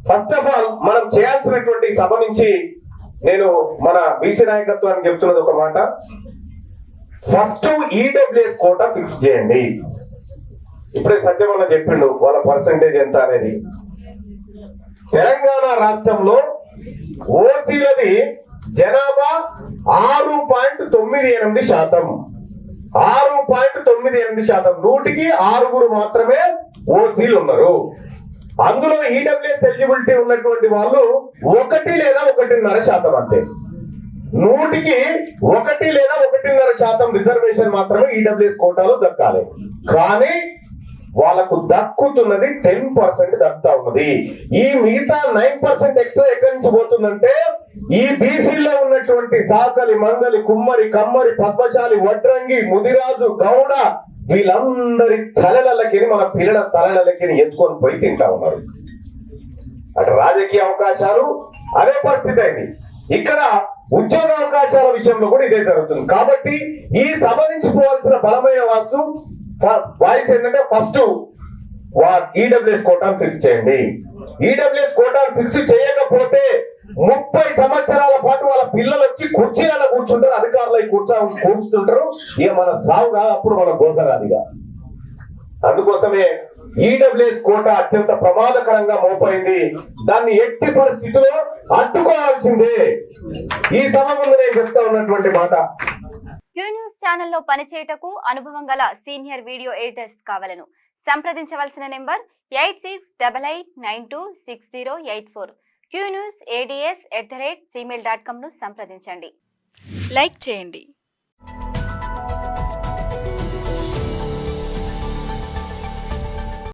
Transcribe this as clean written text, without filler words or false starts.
First of all మనం చేయాల్సినటువంటి సభ నుంచి నేను మన బీసీ నాయకత్వానికి చెప్తున్నది ఒక మాట. ఫస్ట్ ఈడబ్ల్యూఎస్ కోటా ఫిక్స్ చేయండి. ఇప్పుడే సత్యమన్న చెప్పిండు వాళ్ళ పర్సంటేజ్ ఎంత అనేది. తెలంగాణ రాష్ట్రంలో ఓసీలది జనాభా 6.98%. 6.98%. 100కి 6 మాత్రమే ఓసీలు ఉన్నారు. అందులో ఈడబ్ల్యూఎస్ ఎలిజిబిలిటీ ఉన్నటువంటి వాళ్ళు 1 లేదా 1.5% అంతే. 100కి 1 లేదా 1.5% రిజర్వేషన్ మాత్రమే ఈడబ్ల్యూఎస్ కోటాలో దక్కాలి. కానీ వాళ్ళకు దక్కుతున్నది 10% దక్కుతా ఉన్నది. ఈ మిగతా 9% ఎక్స్ట్రా ఎక్కడి నుంచి పోతుందంటే ఈ బీసీలో ఉన్నటువంటి సాకలి, మంగలి, కుమ్మరి, కమ్మరి, పద్మశాలి, వడ్రంగి, ముదిరాజు, గౌడ వీళ్ళందరి తలలకి మన పిల్లల తలలకి ఎత్తుకొని పోయి తింటా ఉన్నారు. అటు రాజకీయ అవకాశాలు అదే పరిస్థితి అయింది. ఇక్కడ ఉద్యోగ అవకాశాల విషయంలో కూడా ఇదే జరుగుతుంది. కాబట్టి ఈ సభ నుంచి పోవాల్సిన బలమైన వాయిస్ ఏంటంటే ఫస్ట్ ఈడబ్ల్యూఎస్ కోటాను ఫిక్స్ చేయండి. ఈడబ్ల్యూఎస్ కోటాను ఫిక్స్ చేయకపోతే 30 సంవత్సరాల పాటు వాళ్ళ పిల్లలు వచ్చి కుర్చీలలో కూర్చుంటారు, అధికారులు కూర్చుంటారు. ఇక మన సాగు కాదు, అప్పుడు మన గోస కాదుగా. అందుకోసమే ఈడబ్ల్యూఎస్ కోటా అత్యంత ప్రమాదకరంగా మోపైంది. దాన్ని ఎట్టి పరిస్థితిలో అడ్డుకోవాల్సిందే. ఈ సభ ముందు నేను చెప్తా ఉన్నటువంటి మాట. క్యూ న్యూస్ ఛానల్లో పనిచేయటకు అనుభవం గల సీనియర్ వీడియో ఎడిటర్స్ కావాలను సంప్రదించవలసిన నెంబర్ 8688926084. qnewsads@gmail.com ను సంప్రదించండి. లైక్ చేయండి.